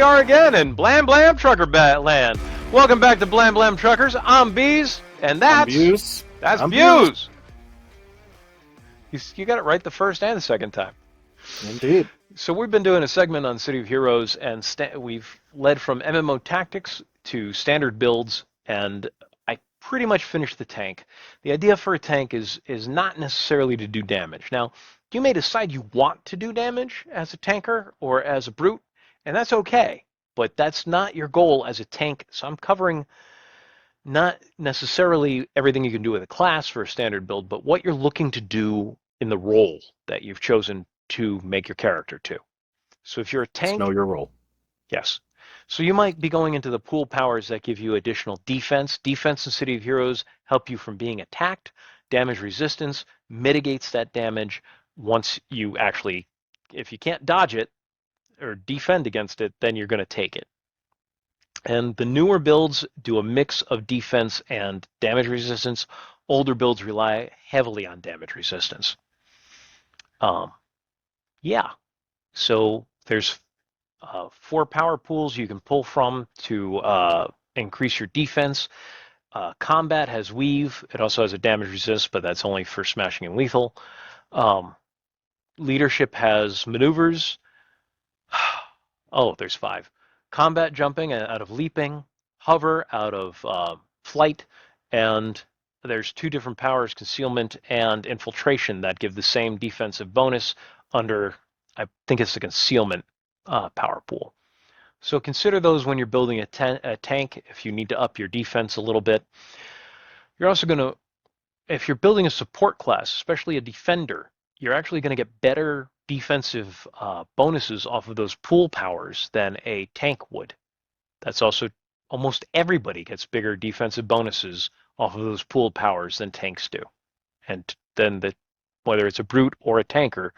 are again in Blam Blam Trucker Land. Welcome back to Blam Blam Truckers. I'm Beas, and I'm that's Beas. Bews. You got it right the first and the second time. Indeed. So we've been doing a segment on City of Heroes, and we've led from MMO Tactics to standard builds, and I pretty much finished the tank. The idea for a tank is not necessarily to do damage. Now, you may decide you want to do damage as a tanker or as a brute, and that's okay, but that's not your goal as a tank. So I'm covering not necessarily everything you can do with a class for a standard build, but what you're looking to do in the role that you've chosen to make your character to. So if you're a Just know tank, your role. yes. So you might be going into the pool powers that give you additional defense. Defense in City of Heroes help you from being attacked. Damage resistance mitigates that damage once you actually, if you can't dodge it or defend against it, then you're going to take it. And the newer builds do a mix of defense and damage resistance. Older builds rely heavily on damage resistance. Yeah, so there's 4 power pools you can pull from to increase your defense. Combat has weave. It also has a damage resist, but that's only for smashing and lethal. Leadership has maneuvers. Oh, there's 5. Combat jumping out of leaping, hover out of flight, and there's 2 different powers, concealment and infiltration, that give the same defensive bonus under, I think it's the concealment power pool. So consider those when you're building a tank if you need to up your defense a little bit. You're also going to, if you're building a support class, especially a defender, you're actually going to get better defensive bonuses off of those pool powers than a tank would. That's also, almost everybody gets bigger defensive bonuses off of those pool powers than tanks do. And then whether it's a brute or a tanker,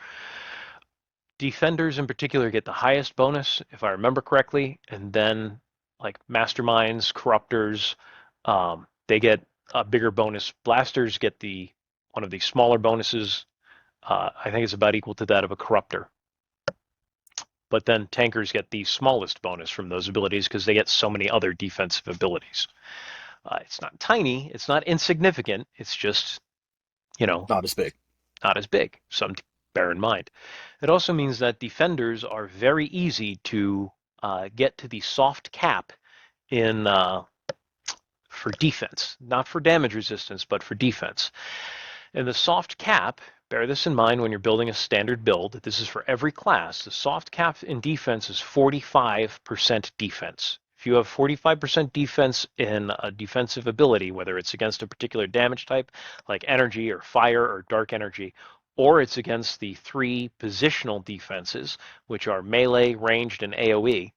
defenders in particular get the highest bonus, if I remember correctly, and then like masterminds, corruptors, they get a bigger bonus. Blasters get one of the smaller bonuses. I think it's about equal to that of a corruptor. But then tankers get the smallest bonus from those abilities because they get so many other defensive abilities. It's not tiny, it's not insignificant, it's just, Not as big. not as big. Something to bear in mind. It also means that defenders are very easy to get to the soft cap in for defense, not for damage resistance, but for defense. And the soft cap, bear this in mind when you're building a standard build, this is for every class, the soft cap in defense is 45% defense. If you have 45% defense in a defensive ability, whether it's against a particular damage type like energy or fire or dark energy, or it's against the 3 positional defenses, which are melee, ranged, and AoE,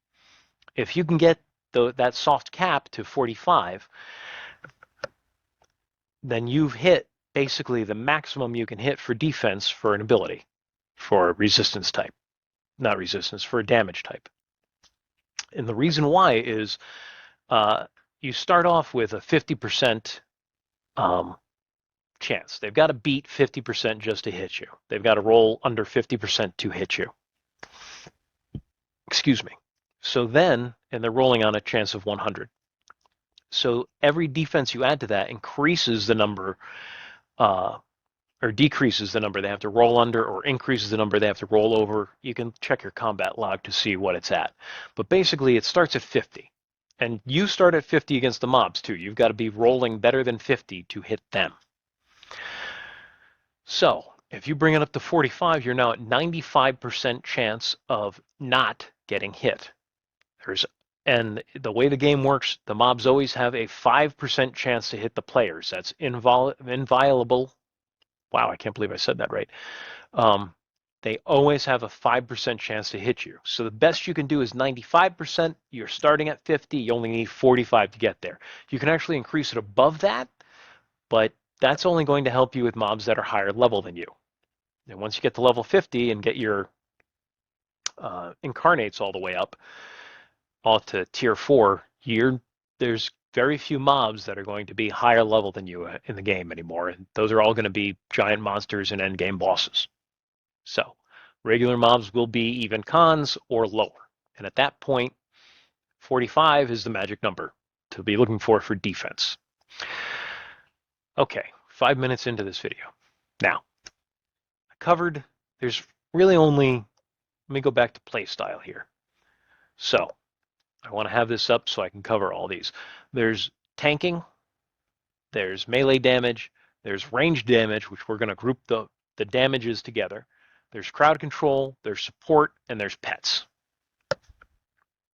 if you can get that soft cap to 45, then you've hit basically the maximum you can hit for defense for an ability, for a resistance type. Not resistance, for a damage type. And the reason why is you start off with a 50% chance. They've got to beat 50% just to hit you. They've got to roll under 50% to hit you. Excuse me. So then, and they're rolling on a chance of 100. So every defense you add to that increases the number or decreases the number they have to roll under, or increases the number they have to roll over. You can check your combat log to see what it's at. But basically, it starts at 50. And you start at 50 against the mobs, too. You've got to be rolling better than 50 to hit them. So if you bring it up to 45, you're now at 95% chance of not getting hit. And the way the game works, the mobs always have a 5% chance to hit the players. That's inviolable. Wow, I can't believe I said that right. They always have a 5% chance to hit you. So the best you can do is 95%. You're starting at 50. You only need 45 to get there. You can actually increase it above that, but that's only going to help you with mobs that are higher level than you. And once you get to level 50 and get your incarnates all the way up, all to tier 4, there's very few mobs that are going to be higher level than you in the game anymore. And those are all going to be giant monsters and endgame bosses. So regular mobs will be even cons or lower. And at that point, 45 is the magic number to be looking for defense. Okay, 5 minutes into this video. Now, I covered, there's really only, let me go back to play style here. So, I want to have this up so I can cover all these. There's tanking, there's melee damage, there's range damage, which we're going to group the damages together. There's crowd control, there's support, and there's pets.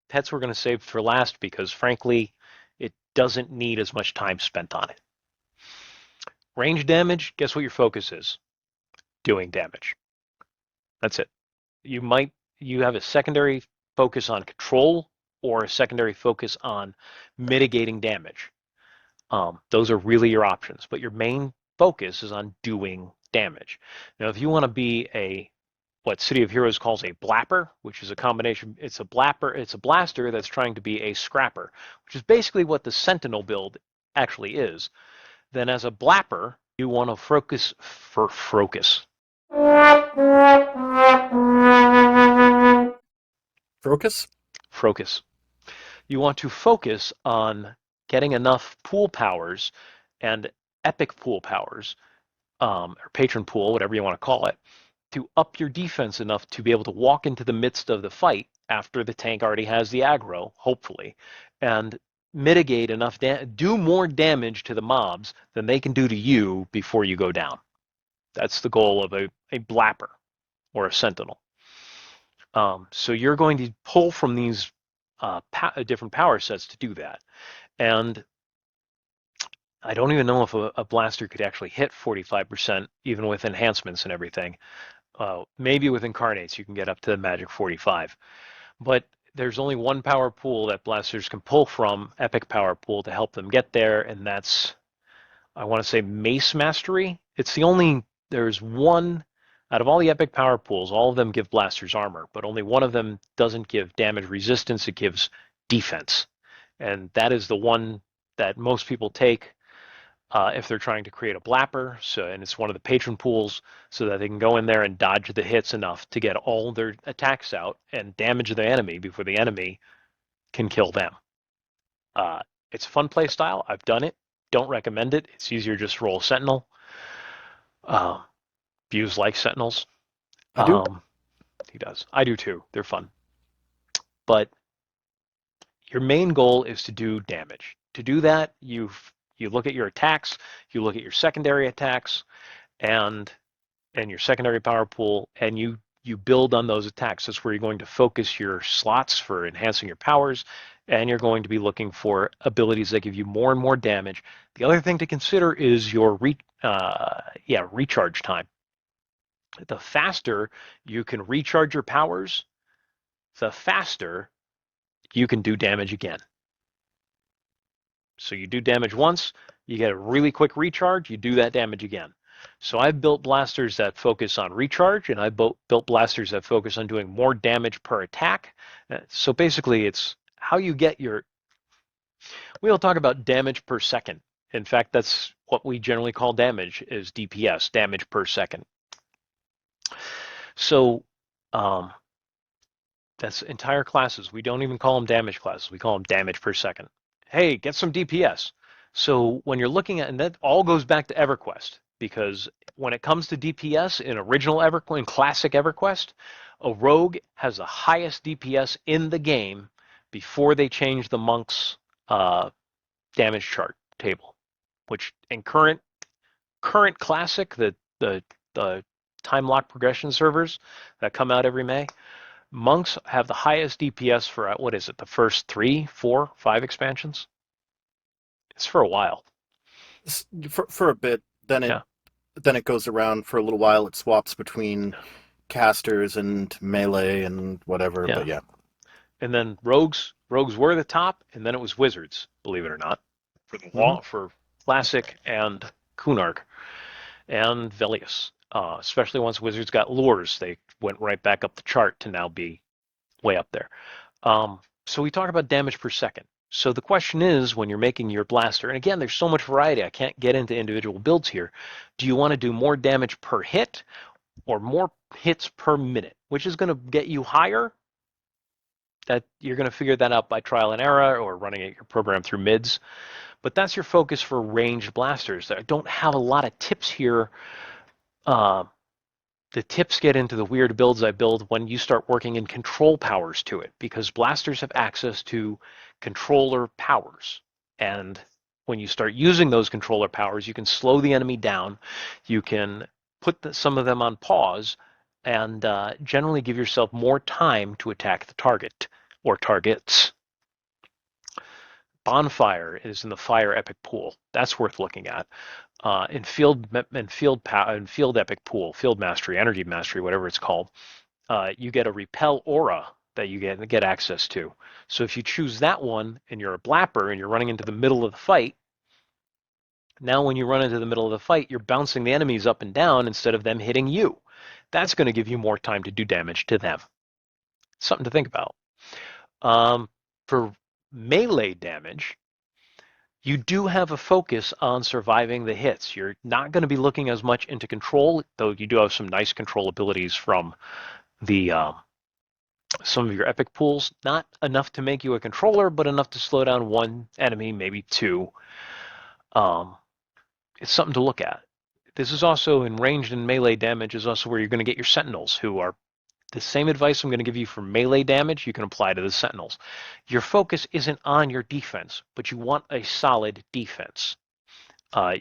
Pets we're going to save for last because, frankly, it doesn't need as much time spent on it. Range damage, guess what your focus is? Doing damage. That's it. You have a secondary focus on control or a secondary focus on mitigating damage. Those are really your options, but your main focus is on doing damage. Now, if you want to be what City of Heroes calls a blapper, which is a combination, it's a blaster that's trying to be a scrapper, which is basically what the Sentinel build actually is. Then as a blapper, you want to focus. Focus. You want to focus on getting enough pool powers and epic pool powers, or patron pool, whatever you want to call it, to up your defense enough to be able to walk into the midst of the fight after the tank already has the aggro, hopefully, and mitigate enough, do more damage to the mobs than they can do to you before you go down. That's the goal of a blapper or a sentinel. So you're going to pull from these different power sets to do that. And I don't even know if a blaster could actually hit 45%, even with enhancements and everything. Maybe with incarnates you can get up to the magic 45. But there's only one power pool that blasters can pull from, epic power pool, to help them get there, and that's, I want to say, Mace Mastery. There's one, out of all the epic power pools, all of them give blasters armor, but only one of them doesn't give damage resistance, it gives defense. And that is the one that most people take if they're trying to create a blapper, and it's one of the patron pools, so that they can go in there and dodge the hits enough to get all their attacks out and damage the enemy before the enemy can kill them. It's a fun play style. I've done it. Don't recommend it. It's easier just to roll a Sentinel. Beas like Sentinels. I do. He does. I do too. They're fun. But your main goal is to do damage. To do that, you look at your attacks, you look at your secondary attacks, and your secondary power pool, and you build on those attacks. That's where you're going to focus your slots for enhancing your powers, and you're going to be looking for abilities that give you more and more damage. The other thing to consider is your recharge time. The faster you can recharge your powers, the faster you can do damage again. So you do damage once, you get a really quick recharge, you do that damage again. So I've built blasters that focus on recharge, and I've built blasters that focus on doing more damage per attack. So basically, it's how you get your... We don't talk about damage per second. In fact, that's what we generally call damage, is DPS, damage per second. So that's entire classes. We don't even call them damage classes. We call them damage per second. Hey, get some DPS. So when you're looking at, and that all goes back to EverQuest, because when it comes to DPS in original EverQuest, in classic EverQuest, a rogue has the highest DPS in the game before they change the monk's damage chart table, which in current classic, the time lock progression servers that come out every May, monks have the highest DPS for, what is it, the first 3, 4, 5 expansions? It's for a while. For a bit, then it goes around for a little while. It swaps between casters and melee and whatever, but yeah. And then rogues were the top, and then it was wizards, believe it or not, for the wall, for classic and Kunark and Velius. Especially once wizards got lures, they went right back up the chart to now be way up there. So we talk about damage per second. So the question is, when you're making your blaster, and again, there's so much variety, I can't get into individual builds here. Do you want to do more damage per hit or more hits per minute? Which is going to get you higher? that you're going to figure that out by trial and error or running your program through mids. But that's your focus for ranged blasters. I don't have a lot of tips here. Uh, the tips get into the weird builds I build when you start working in control powers to it, because blasters have access to controller powers. And when you start using those controller powers, you can slow the enemy down. You can put some of them on pause and generally give yourself more time to attack the target or targets. Bonfire is in the fire epic pool. That's worth looking at. In field epic pool, field mastery, energy mastery, whatever it's called, you get a repel aura that you get access to. So if you choose that one and you're a blapper and you're running into the middle of the fight, now when you run into the middle of the fight, you're bouncing the enemies up and down instead of them hitting you. That's going to give you more time to do damage to them. Something to think about. For melee damage, you do have a focus on surviving the hits. You're not going to be looking as much into control, though you do have some nice control abilities from the some of your epic pools. Not enough to make you a controller, but enough to slow down one enemy, maybe two. It's something to look at. This is also in ranged and melee damage is also where you're going to get your Sentinels, who are the same advice I'm going to give you for melee damage, you can apply to the Sentinels. Your focus isn't on your defense, but you want a solid defense. Uh,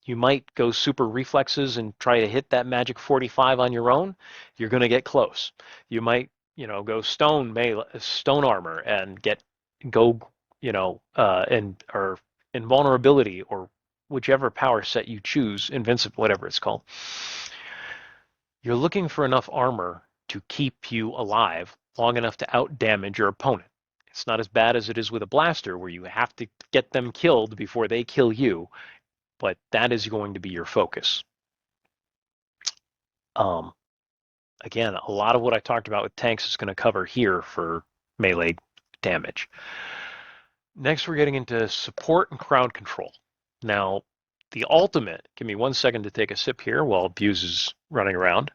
you might go super reflexes and try to hit that magic 45 on your own. You're going to get close. You might, go stone armor and go, or invulnerability or whichever power set you choose, invincible, whatever it's called. You're looking for enough armor to keep you alive long enough to outdamage your opponent. It's not as bad as it is with a blaster where you have to get them killed before they kill you, but that is going to be your focus. Again, a lot of what I talked about with tanks is going to cover here for melee damage. Next, we're getting into support and crowd control. Now, the ultimate, give me 1 second to take a sip here while Beas is running around.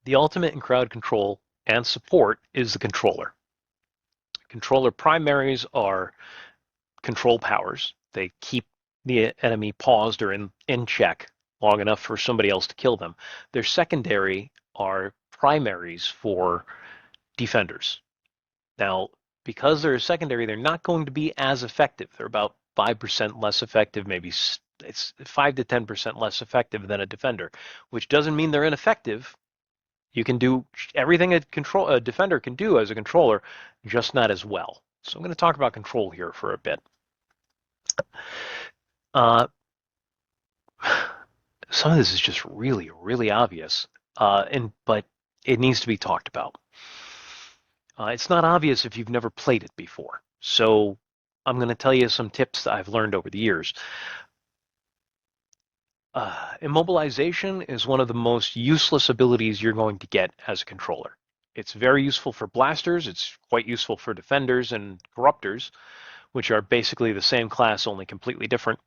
The ultimate in crowd control and support is the controller. Controller primaries are control powers. They keep the enemy paused or in check long enough for somebody else to kill them. Their secondary are primaries for defenders. Now, because they're a secondary, they're not going to be as effective. They're about 5% less effective, maybe it's 5 to 10% less effective than a defender, which doesn't mean they're ineffective. You can do everything a defender can do as a controller, just not as well. So I'm going to talk about control here for a bit. Some of this is just really, really obvious, but it needs to be talked about. It's not obvious if you've never played it before. So I'm going to tell you some tips that I've learned over the years. Immobilization is one of the most useless abilities you're going to get as a controller. It's very useful for blasters. It's quite useful for defenders and corruptors, which are basically the same class, only completely different.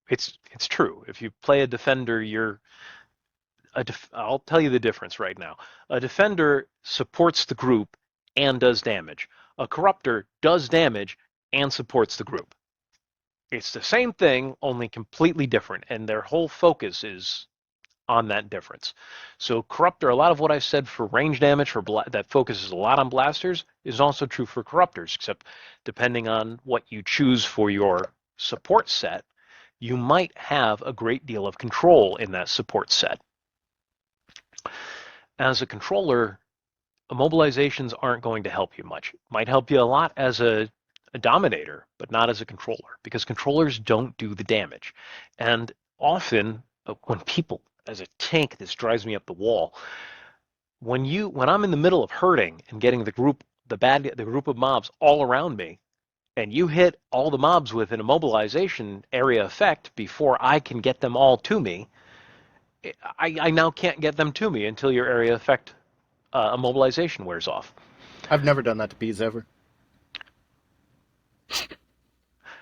It's true. If you play a defender, I'll tell you the difference right now. A defender supports the group and does damage. A corruptor does damage and supports the group. It's the same thing, only completely different, and their whole focus is on that difference. So corruptor, a lot of what I said for range damage that focuses a lot on blasters is also true for corruptors, except depending on what you choose for your support set, you might have a great deal of control in that support set. As a controller, immobilizations aren't going to help you much. It might help you a lot as a dominator, but not as a controller, because controllers don't do the damage. And often, when people, as a tank, this drives me up the wall. When I'm in the middle of hurting and getting the group of mobs all around me, and you hit all the mobs with an immobilization area effect before I can get them all to me, I now can't get them to me until your area effect immobilization wears off. I've never done that to Beas ever.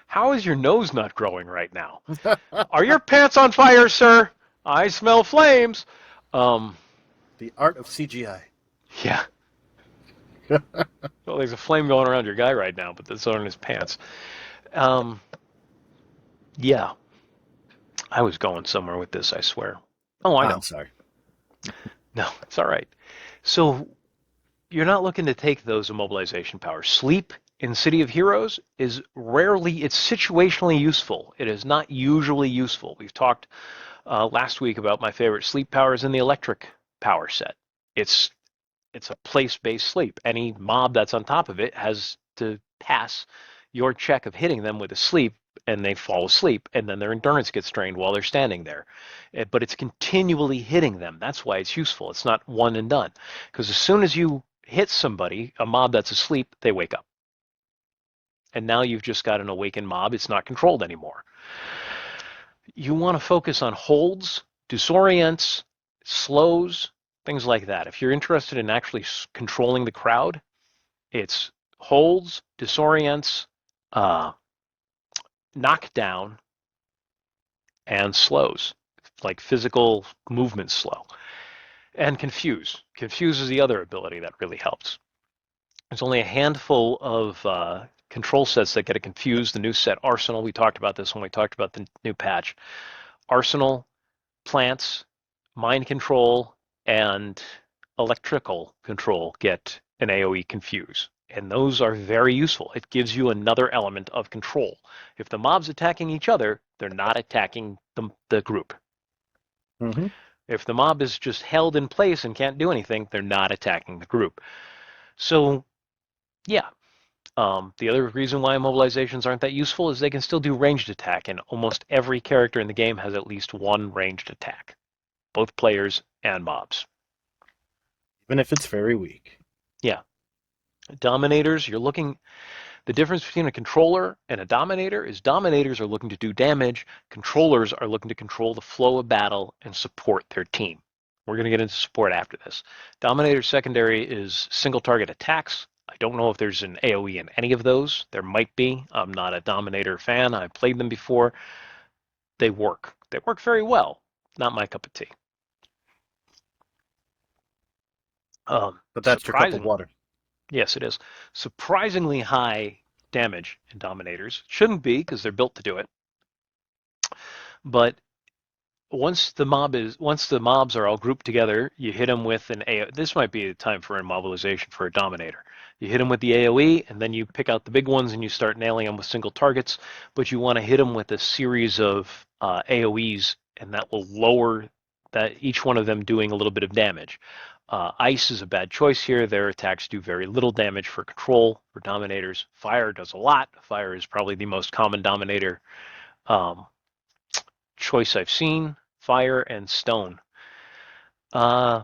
How is your nose not growing right now? Are your pants on fire, sir? I smell flames. The art of CGI. Yeah. Well, there's a flame going around your guy right now, but that's on his pants. Um, yeah. I was going somewhere with this, I swear. Oh, I I'm know. sorry. No, it's all right. So you're not looking to take those immobilization powers. Sleep in City of Heroes is rarely, it's situationally useful. It is not usually useful. We've talked last week about my favorite sleep powers in the electric power set. It's it's a place-based sleep. Any mob that's on top of it has to pass your check of hitting them with a sleep, and they fall asleep, and then their endurance gets strained while they're standing there. But it's continually hitting them. That's why it's useful. It's not one and done. Because as soon as you hit somebody, a mob that's asleep, they wake up. And now you've just got an awakened mob. It's not controlled anymore. You want to focus on holds, disorients, slows, things like that. If you're interested in actually controlling the crowd, it's holds, disorients, uh, knockdown, and slows, like physical movement slow. And confuse. Confuse is the other ability that really helps. There's only a handful of control sets that get a confuse. The new set Arsenal, we talked about this when we talked about the new patch. Arsenal, plants, mind control, and electrical control get an AoE confuse. And those are very useful. It gives you another element of control. If the mob's attacking each other, they're not attacking the group. Mm-hmm. If the mob is just held in place and can't do anything, they're not attacking the group. So, yeah. The other reason why immobilizations aren't that useful is they can still do ranged attack, and almost every character in the game has at least one ranged attack, both players and mobs. Even if it's very weak. Yeah. Dominators, you're looking. The difference between a controller and a dominator is dominators are looking to do damage, controllers are looking to control the flow of battle and support their team. We're going to get into support after this. Dominator secondary is single target attacks. I don't know if there's an AoE in any of those. There might be. I'm not a dominator fan. I've played them before. They work. They work very well. Not my cup of tea. But that's your cup of Surprising. water. Yes, it is. Surprisingly high damage in Dominators. Shouldn't be because they're built to do it. But once the mobs are all grouped together, you hit them with an AoE. This might be the time for immobilization for a Dominator. You hit them with the AoE, and then you pick out the big ones and you start nailing them with single targets. But you want to hit them with a series of AoEs, and that will lower that each one of them doing a little bit of damage. Ice is a bad choice here. Their attacks do very little damage for control, for dominators. Fire does a lot. Fire is probably the most common dominator um, choice I've seen. Fire and stone. Uh,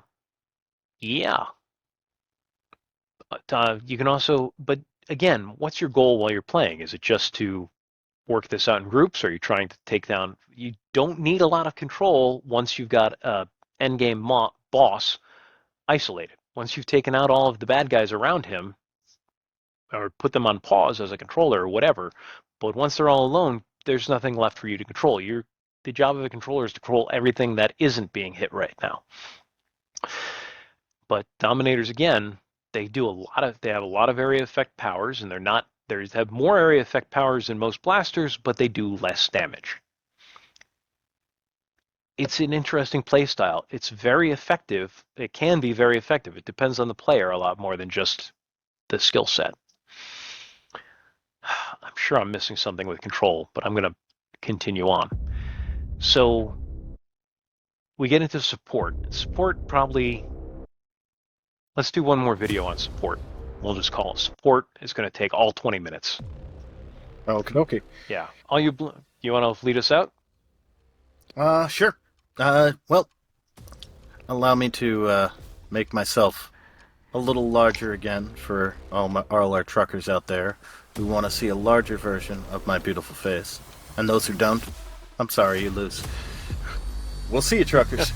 yeah. You can also, but again, what's your goal while you're playing? Is it just to work this out in groups? Or are you trying to take down? You don't need a lot of control once you've got a endgame boss isolated. Once you've taken out all of the bad guys around him, or put them on pause as a controller or whatever, but once they're all alone, there's nothing left for you to control. The job of a controller is to control everything that isn't being hit right now. But dominators, again, they have a lot of area effect powers, and they have more area effect powers than most blasters, but they do less damage. It's an interesting playstyle. It's very effective. It can be very effective. It depends on the player a lot more than just the skill set. I'm sure I'm missing something with control, but I'm going to continue on. So we get into support. Support probably, let's do one more video on support. We'll just call it support. It's going to take all 20 minutes. Okay. Yeah. You want to lead us out? Sure. Well, allow me to make myself a little larger again for all our truckers out there who want to see a larger version of my beautiful face. And those who don't, I'm sorry, you lose. We'll see you, truckers.